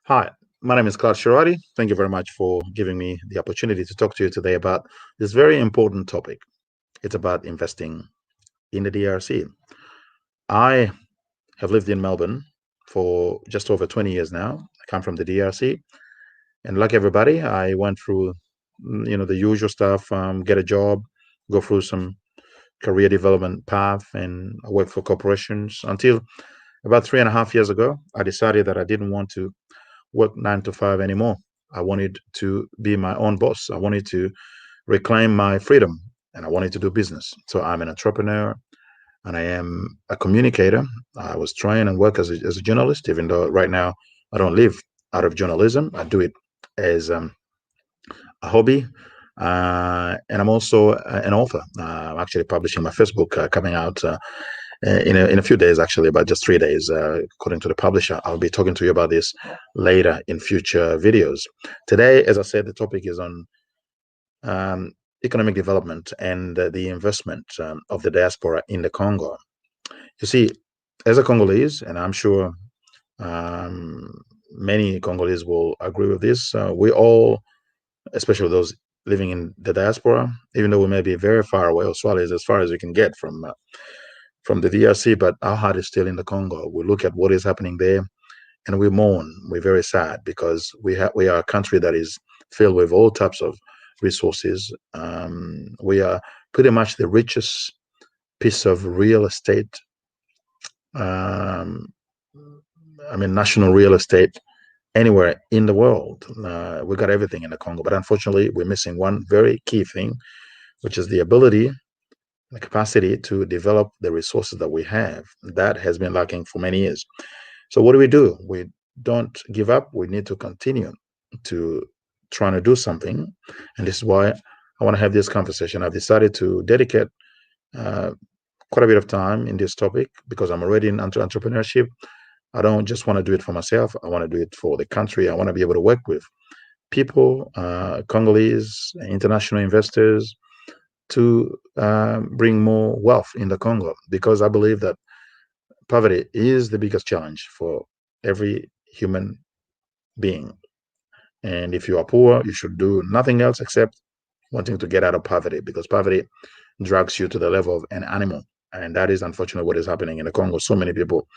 Hi, my name is Claude Sharati. Thank you very much for giving me the opportunity to talk to you today about this very important topic. It's about investing in the DRC. I have lived in Melbourne for just over 20 years now. I come from the DRC, and like everybody, I went through, the usual stuff, get a job, go through some career development path, and I worked for corporations until about 3.5 years ago. I decided that I didn't want to work 9 to 5 anymore. I wanted to be my own boss. I wanted to reclaim my freedom and I wanted to do business. So I'm an entrepreneur and I am a communicator. I was trying and work as a journalist, even though right now I don't live out of journalism. I do it as a hobby. And I'm also an author. I'm actually publishing my first book coming out in a few days, actually, about just 3 days, according to the publisher. I'll be talking to you about this later in future videos. Today, as I said, the topic is on um, economic development and the investment of the diaspora in the Congo. You see, as a Congolese, and I'm sure um, many Congolese will agree with this, we all, especially those living in the diaspora, even though we may be very far away, Australia is as far as we can get from the DRC, but our heart is still in the Congo. We look at what is happening there and we mourn. We're very sad because we are a country that is filled with all types of resources. We are pretty much the richest piece of real estate. Um, I mean, national real estate anywhere in the world. We got everything in the Congo, but unfortunately, we're missing one very key thing, which is the ability, the capacity to develop the resources that we have. That has been lacking for many years. So what do? We don't give up. We need to continue to trying to do something. And this is why I want to have this conversation. I've decided to dedicate uh, quite a bit of time in this topic because I'm already in entrepreneurship. I don't just want to do it for myself. I want to do it for the country. I want to be able to work with people, Congolese, international investors, to bring more wealth in the Congo because I believe that poverty is the biggest challenge for every human being. And if you are poor, you should do nothing else except wanting to get out of poverty because poverty drags you to the level of an animal. And that is unfortunately what is happening in the Congo. So many people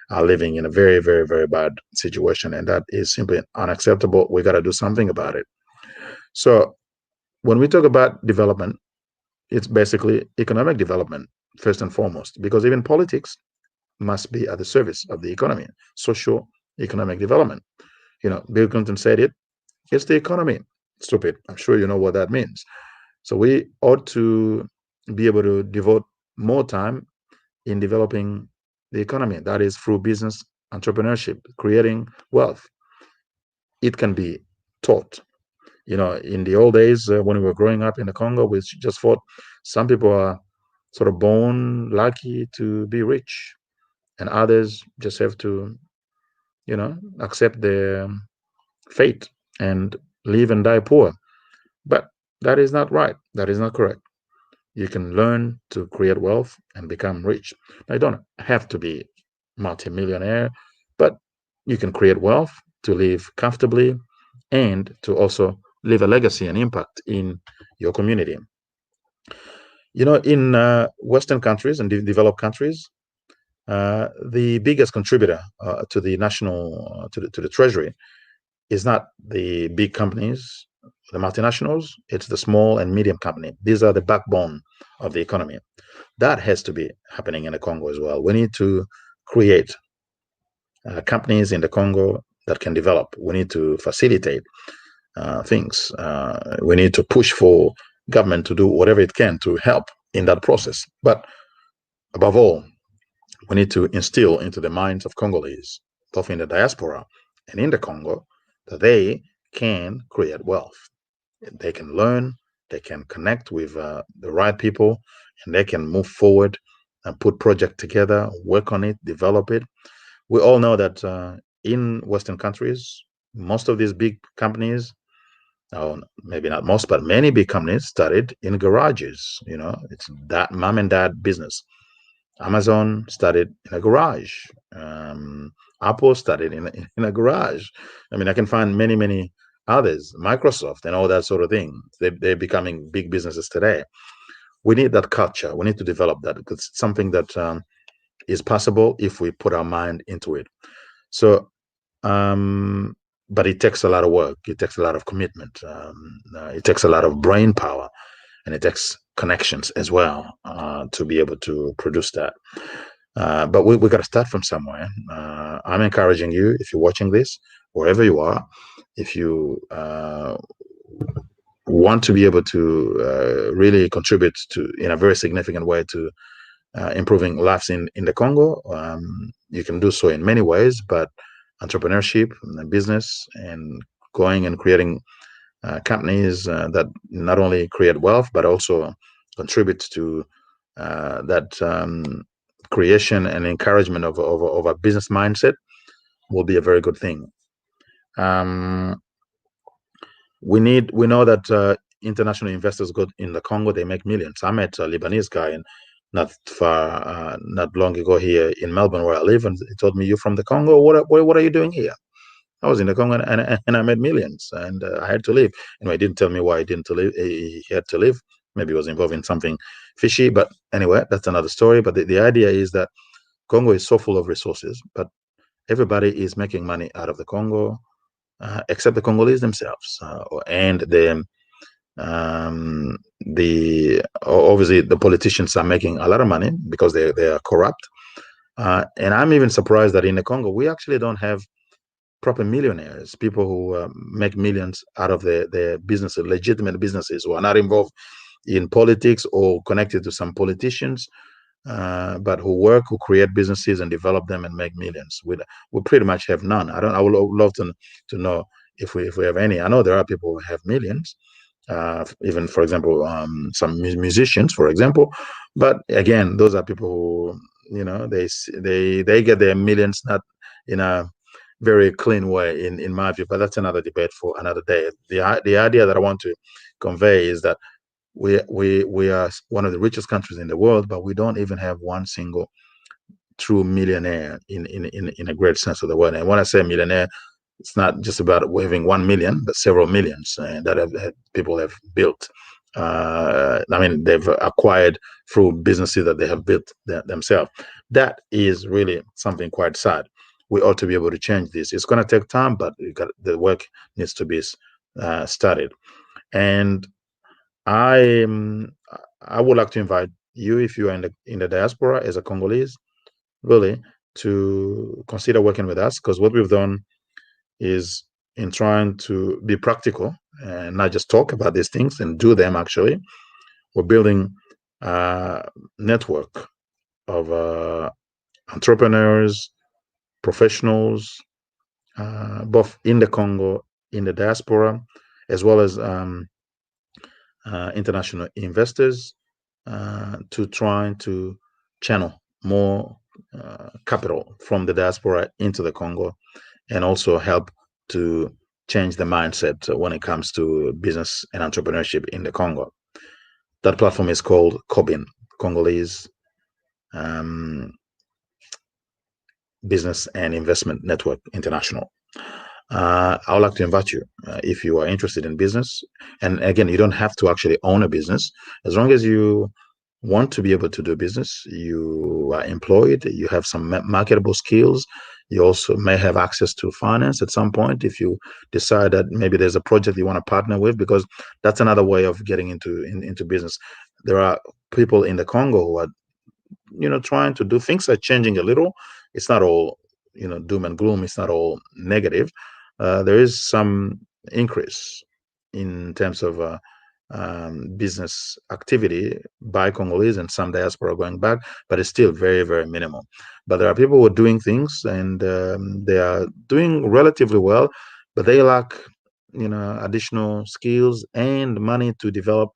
are living in a very, very, very bad situation. And that is simply unacceptable. We got to do something about it. So when we talk about development, it's basically economic development, first and foremost, because even politics must be at the service of the economy, social economic development. Bill Clinton said it. It's the economy. Stupid. I'm sure you know what that means. So we ought to be able to devote more time in developing the economy. That is through business entrepreneurship, creating wealth. It can be taught. In the old days when we were growing up in the Congo, we just thought some people are sort of born lucky to be rich, and others just have to, accept their fate and live and die poor. But that is not right. That is not correct. You can learn to create wealth and become rich. Now, you don't have to be multimillionaire, but you can create wealth to live comfortably and to also leave a legacy and impact in your community. In Western countries and developed countries, the biggest contributor to the national to the treasury is not the big companies, the multinationals. It's the small and medium company. These are the backbone of the economy. That has to be happening in the Congo as well. We need to create companies in the Congo that can develop. We need to facilitate things. We need to push for government to do whatever it can to help in that process. But above all, we need to instill into the minds of Congolese, both in the diaspora and in the Congo, that they can create wealth. They can learn, they can connect with the right people, and they can move forward and put project together, work on it, develop it. We all know that in Western countries, most of these big companies, oh, maybe not most, but many big companies started in garages. It's that mom and dad business. Amazon started in a garage. Apple started in a garage. I mean, I can find many others, Microsoft and all that sort of thing. They're becoming big businesses today. We need that culture. We need to develop that because it's something that is possible if we put our mind into it. So, but it takes a lot of work. It takes a lot of commitment. It takes a lot of brain power, and it takes connections as well to be able to produce that. But we got to start from somewhere. I'm encouraging you, if you're watching this, wherever you are, if you want to be able to really contribute to in a very significant way to improving lives in the Congo, you can do so in many ways, but entrepreneurship and business and going and creating companies that not only create wealth, but also contribute to that creation and encouragement of a business mindset will be a very good thing. We know that international investors go in the Congo, they make millions. I met a Lebanese guy and not long ago here in Melbourne where I live, and he told me, "You're from the Congo? What are you doing here?" I was in the Congo and I made millions, and I had to leave. Anyway, he didn't tell me why he didn't leave. He had to leave. Maybe he was involved in something fishy, but anyway, that's another story. But the idea is that Congo is so full of resources, but everybody is making money out of the Congo, except the Congolese themselves, and obviously the politicians are making a lot of money because they are corrupt. And I'm even surprised that in the Congo we actually don't have proper millionaires, people who make millions out of their businesses, legitimate businesses, who are not involved in politics or connected to some politicians, but who create businesses and develop them and make millions. We pretty much have none. I would love to know if we have any. I know there are people who have millions, even for example, some musicians, for example. But again, those are people who, they get their millions not in a very clean way, in my view. But that's another debate for another day. The idea that I want to convey is that we are one of the richest countries in the world, but we don't even have one single true millionaire in a great sense of the word. And when I say millionaire, it's not just about having 1 million, but several millions that people have built. I mean, they've acquired through businesses that they have built themselves. That is really something quite sad. We ought to be able to change this. It's going to take time, but the work needs to be started. And I would like to invite you, if you are in the diaspora as a Congolese, really to consider working with us, because what we've done is in trying to be practical and not just talk about these things and do them. Actually, we're building a network of entrepreneurs, professionals, both in the Congo, in the diaspora, as well as international investors, to try to channel more capital from the diaspora into the Congo, and also help to change the mindset when it comes to business and entrepreneurship in the Congo. That platform is called COBIN, Congolese Business and Investment Network International. I would like to invite you, if you are interested in business. And again, you don't have to actually own a business. As long as you want to be able to do business, you are employed, you have some marketable skills, you also may have access to finance at some point if you decide that maybe there's a project you want to partner with, because that's another way of getting into business. There are people in the Congo who are trying to do things, are changing a little. It's not all doom and gloom. It's not all negative. There is some increase in terms of business activity by Congolese and some diaspora going back, but it's still very, very minimal. But there are people who are doing things, and they are doing relatively well, but they lack additional skills and money to develop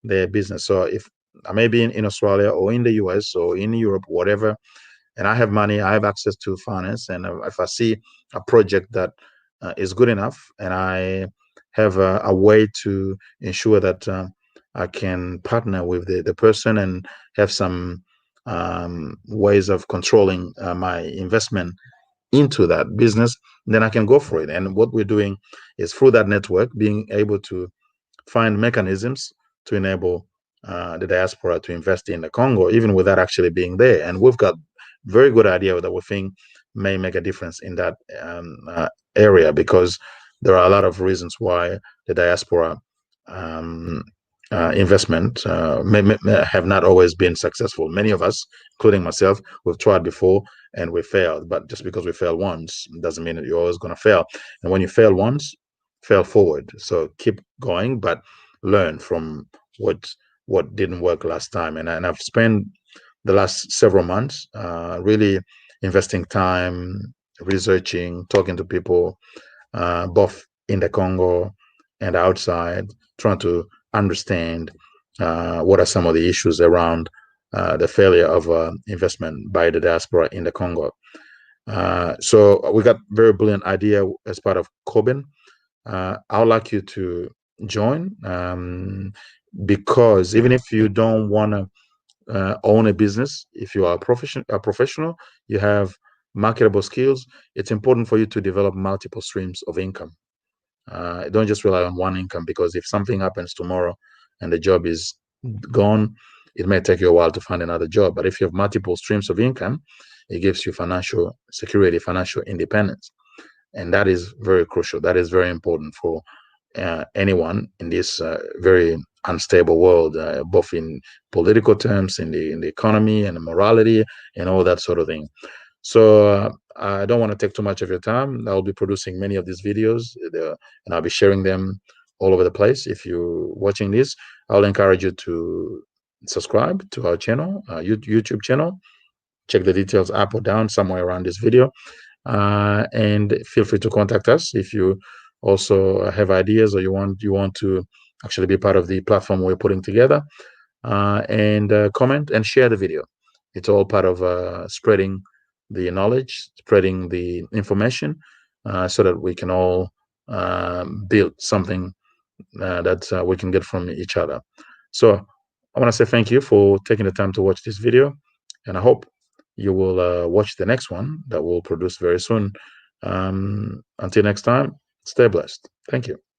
their business. So if I may be in Australia or in the US or in Europe, whatever, and I have money, I have access to finance, and if I see a project that is good enough, and I have a way to ensure that I can partner with the person and have some ways of controlling my investment into that business, then I can go for it. And what we're doing is through that network, being able to find mechanisms to enable the diaspora to invest in the Congo, even without actually being there. And we've got very good idea that we think may make a difference in that area, because there are a lot of reasons why the diaspora investment may have not always been successful. Many of us, including myself, we've tried before and we failed. But just because we fail once doesn't mean that you're always going to fail. And when you fail once, fail forward. So keep going, but learn from what didn't work last time. And I've spent the last several months really investing time, researching, talking to people, both in the Congo and outside, trying to understand what are some of the issues around the failure of investment by the diaspora in the Congo. So we got very brilliant idea as part of COBIN. I would like you to join, because even if you don't want to own a business, if you are a professional, you have marketable skills, it's important for you to develop multiple streams of income. Don't just rely on one income, because if something happens tomorrow and the job is gone, it may take you a while to find another job. But if you have multiple streams of income, it gives you financial security, financial independence. And that is very crucial. That is very important for anyone in this very unstable world, both in political terms, in the economy and the morality and all that sort of thing. So I don't want to take too much of your time. I'll be producing many of these videos, and I'll be sharing them all over the place. If you're watching this, I'll encourage you to subscribe to our channel, YouTube channel. Check the details up or down somewhere around this video. And feel free to contact us if you also have ideas, or you want to actually be part of the platform we're putting together. And comment and share the video. It's all part of spreading the knowledge, spreading the information, so that we can all build something that we can get from each other. So I want to say thank you for taking the time to watch this video, and I hope you will watch the next one that we'll produce very soon. Until next time, stay blessed. Thank you.